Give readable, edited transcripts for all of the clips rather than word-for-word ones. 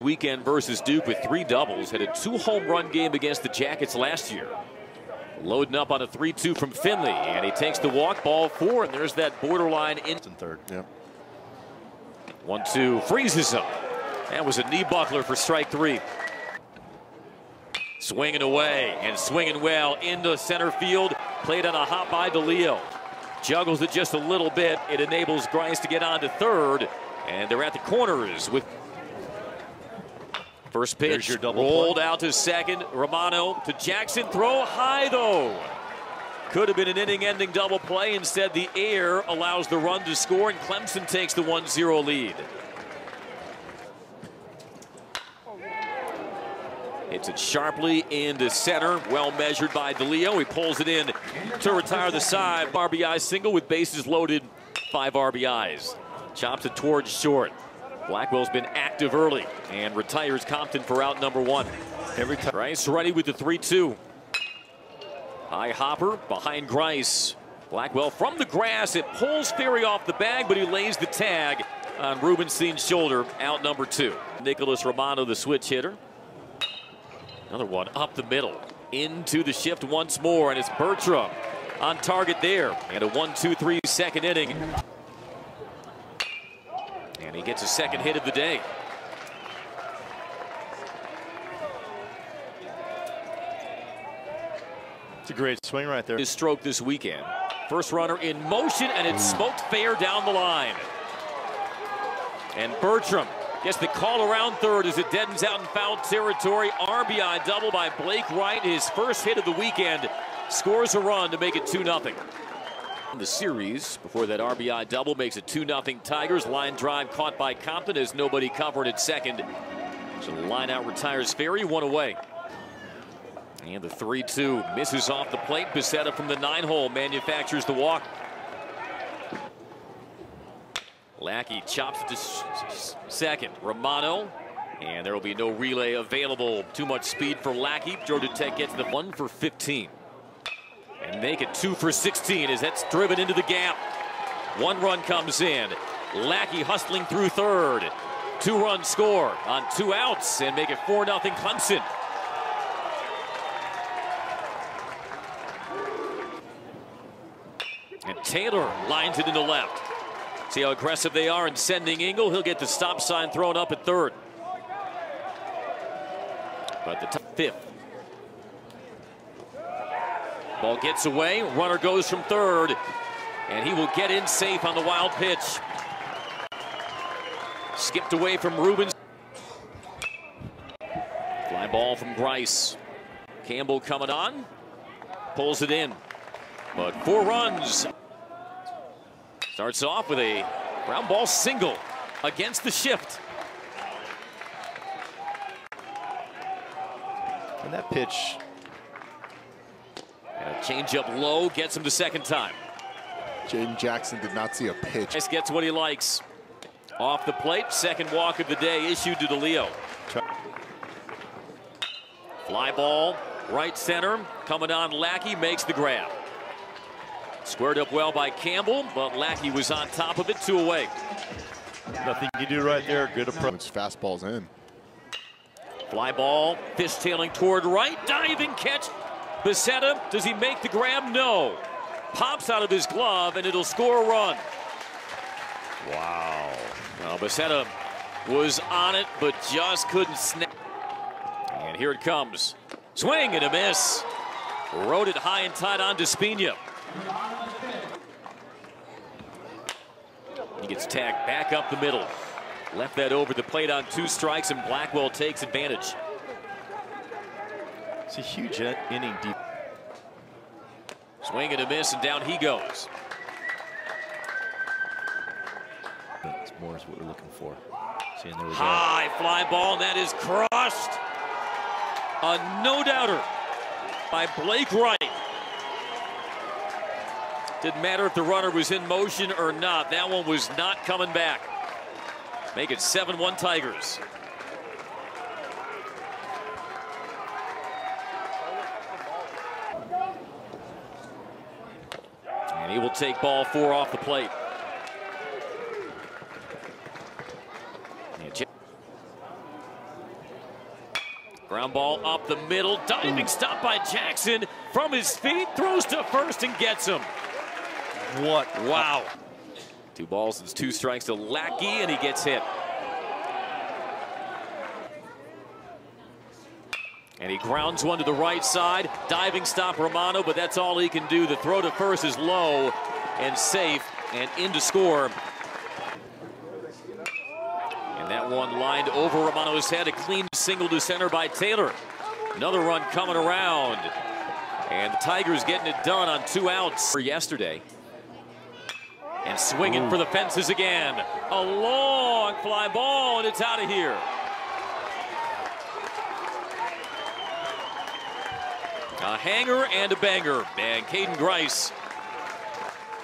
weekend versus Duke with 3 doubles. Had a 2-home run game against the Jackets last year. Loading up on a 3-2 from Finley, and he takes the walk, ball 4, and there's that borderline in third. Yep. 1-2 freezes him. That was a knee buckler for strike 3. Swinging away and swinging well into center field. Played on a hop by DeLeo. Juggles it just a little bit. It enables Grice to get on to third, and they're at the corners with first pitch rolled out to second. Romano to Jackson. Throw high though. Could have been an inning-ending double play. Instead, the air allows the run to score, and Clemson takes the 1-0 lead. Hits it sharply into center. Well measured by DeLeo. He pulls it in to retire the side. RBI single with bases loaded. 5 RBIs. Chops it towards short. Blackwell's been active early and retires Compton for out number 1. Every time. Grice ready with the 3-2. High hopper behind Grice. Blackwell from the grass. It pulls Ferry off the bag, but he lays the tag on Rubenstein's shoulder. Out number 2. Nicholas Romano, the switch hitter. Another one up the middle. Into the shift once more, and it's Bertram on target there. And a 1-2-3 second inning. And he gets a second hit of the day. It's a great swing right there. His stroke this weekend. First runner in motion, and it's smoked fair down the line. And Bertram gets the call around third as it deadens out in foul territory. RBI double by Blake Wright. His first hit of the weekend. Scores a run to make it 2-0. The series before that RBI double makes it 2-0 Tigers. Line drive caught by Compton as nobody covered at second. So the line out retires Ferry, 1 away. And the 3-2 misses off the plate. Becerra from the 9-hole manufactures the walk. Lackey chops to second. Romano. And there will be no relay available. Too much speed for Lackey. Georgia Tech gets the 1 for 15. And make it 2 for 16 as that's driven into the gap. 1 run comes in. Lackey hustling through third. 2-run score on 2 outs and make it 4-0 Clemson. And Taylor lines it into left. See how aggressive they are in sending Engel. He'll get the stop sign thrown up at third. But the 5th. Ball gets away. Runner goes from third. And he will get in safe on the wild pitch. Skipped away from Rubens. Fly ball from Grice. Campbell coming on. Pulls it in. But 4 runs. Starts off with a ground ball single against the shift. And that pitch. And a changeup low gets him the second time. Jaden Jackson did not see a pitch. This gets what he likes. Off the plate, second walk of the day issued to DeLeo. Fly ball, right center. Coming on, Lackey makes the grab. Squared up well by Campbell, but Lackey was on top of it, 2 away. Nothing you do right there. Good approach. Fastball's in. Fly ball, fishtailing toward right, diving catch. Becerra, does he make the grab? No. Pops out of his glove, and it'll score a run. Wow. Well, Becerra was on it, but just couldn't snap. And here it comes. Swing and a miss. Rode it high and tight on Despina. He gets tagged back up the middle. Left that over the plate on 2 strikes, and Blackwell takes advantage. It's a huge inning deep. Swing and a miss, and down he goes. That's more is what we're looking for. See, and there we go. High fly ball, and that is crushed. A no-doubter by Blake Wright. Didn't matter if the runner was in motion or not. That one was not coming back. Make it 7-1 Tigers. And he will take ball 4 off the plate. Ground ball up the middle, diving stop by Jackson from his feet, throws to first and gets him. What? Wow. 2 balls and 2 strikes to Lackey, and he gets hit. And he grounds one to the right side. Diving stop Romano, but that's all he can do. The throw to first is low and safe and in to score. And that one lined over Romano's head. A clean single to center by Taylor. Another run coming around. And the Tigers getting it done on 2 outs for yesterday. And swinging for the fences again. A long fly ball, and it's out of here. A hanger and a banger. And Caden Grice,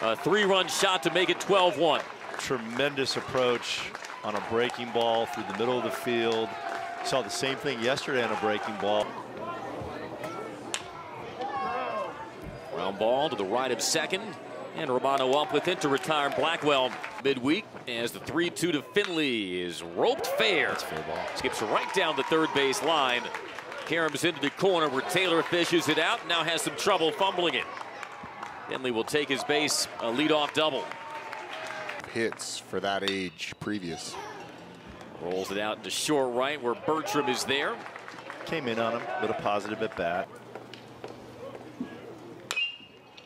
a 3-run shot to make it 12-1. Tremendous approach on a breaking ball through the middle of the field. Saw the same thing yesterday on a breaking ball. Ground ball to the right of second. And Romano up with it to retire Blackwell midweek as the 3-2 to Finley is roped fair. That's fair ball. Skips right down the third base line. Karams into the corner where Taylor fishes it out. Now has some trouble fumbling it. Finley will take his base, a leadoff double. Hits for that age previous. Rolls it out into short right where Bertram is there. Came in on him with a positive at bat.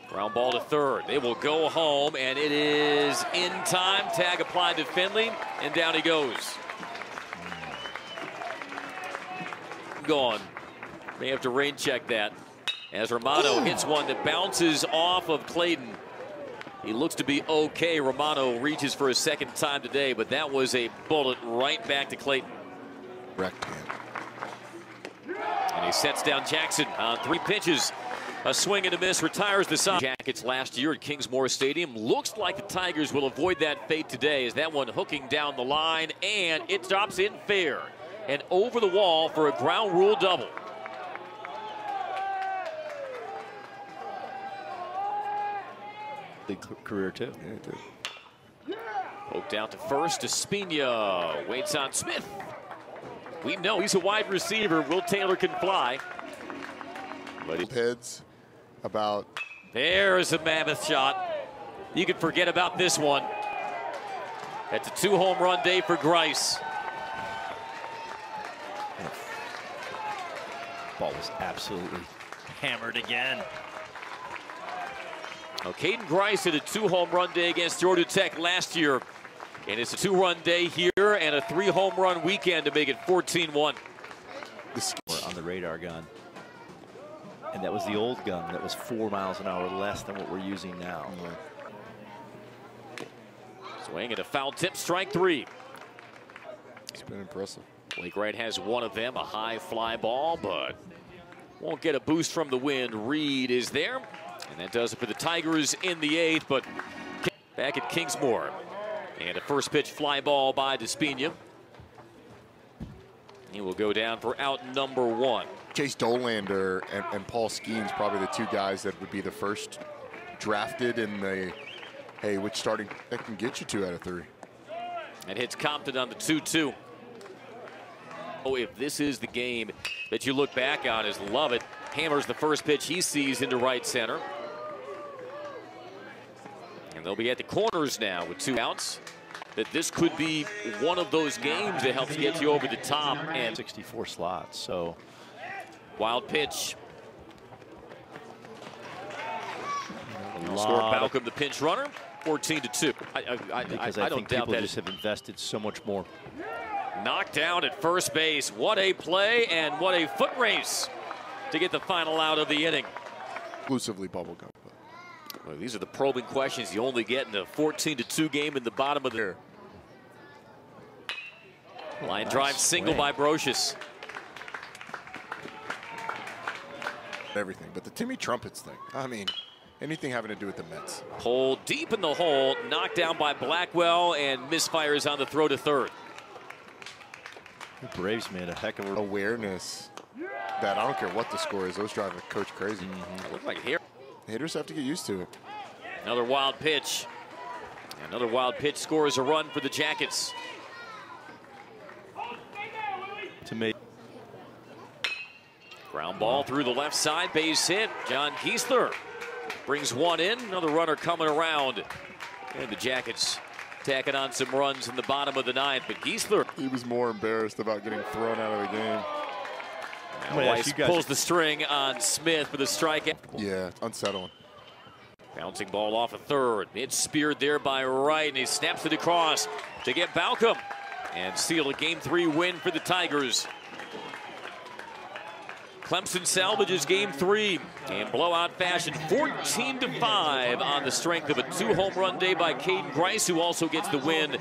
Ground ball to third. They will go home, and it is in time. Tag applied to Finley, and down he goes. Gone. May have to rain check that. As Romano hits one that bounces off of Clayton. He looks to be okay. Romano reaches for a second time today, but that was a bullet right back to Clayton. Wrecked hand. And he sets down Jackson on 3 pitches. A swing and a miss, retires the side. Jackets last year at Kingsmore Stadium. Looks like the Tigers will avoid that fate today as that one hooking down the line, and it drops in fair and over the wall for a ground rule double. Big career too. Yeah, it did. Poked out to first. Espina waits on Smith. We know he's a wide receiver. Will Taylor can fly. But Heads about. There's a mammoth shot. You can forget about this one. That's a 2-home run day for Grice. Ball was absolutely hammered again. Now, Caden Grice had a 2-home run day against Georgia Tech last year. And it's a 2-run day here and a 3-home run weekend to make it 14-1. On the radar gun. And that was the old gun that was 4 miles an hour less than what we're using now. Swing and a foul tip, strike 3. It's been impressive. Blake Wright has one of them, a high fly ball, but won't get a boost from the wind. Reed is there, and that does it for the Tigers in the 8th, but back at Kingsmore. And a first pitch fly ball by Despina. He will go down for out number 1. Chase Dolander and Paul Skeens, probably the 2 guys that would be the first drafted in the, hey, which starting that can get you 2 out of 3. And hits Compton on the 2-2. Oh, if this is the game that you look back on as Lovett hammers the first pitch he sees into right center. And they'll be at the corners now with 2 outs. That this could be one of those games that helps get you over the top. And 64 slots, so. Wild pitch. Score Balcom, the pinch runner, 14-2. I don't think doubt people that. Just have invested so much more. Knocked down at first base. What a play and what a foot race to get the final out of the inning. Exclusively bubblegum. Well, these are the probing questions you only get in a 14-2 game in the bottom of the line drive single by Brocious. Everything, but the Timmy Trumpets thing. I mean, anything having to do with the Mets. Pulled deep in the hole, knocked down by Blackwell, and misfires on the throw to third. The Braves made a heck of a awareness that I don't care what the score is, those drive a coach crazy. It looked like here. Hitters have to get used to it. Another wild pitch. Another wild pitch scores a run for the Jackets. to make. Ground ball through the left side, base hit. John Geisler brings one in, another runner coming around. And the Jackets tacking on some runs in the bottom of the ninth, but Geisler. He was more embarrassed about getting thrown out of the game. Weiss pulls the string on Smith for the strikeout. Yeah, unsettling. Bouncing ball off a third. It's speared there by Wright, and he snaps it across to get Balcom and seal a Game 3 win for the Tigers. Clemson salvages Game 3 in blowout fashion, 14-5 on the strength of a 2-home run day by Caden Grice, who also gets the win.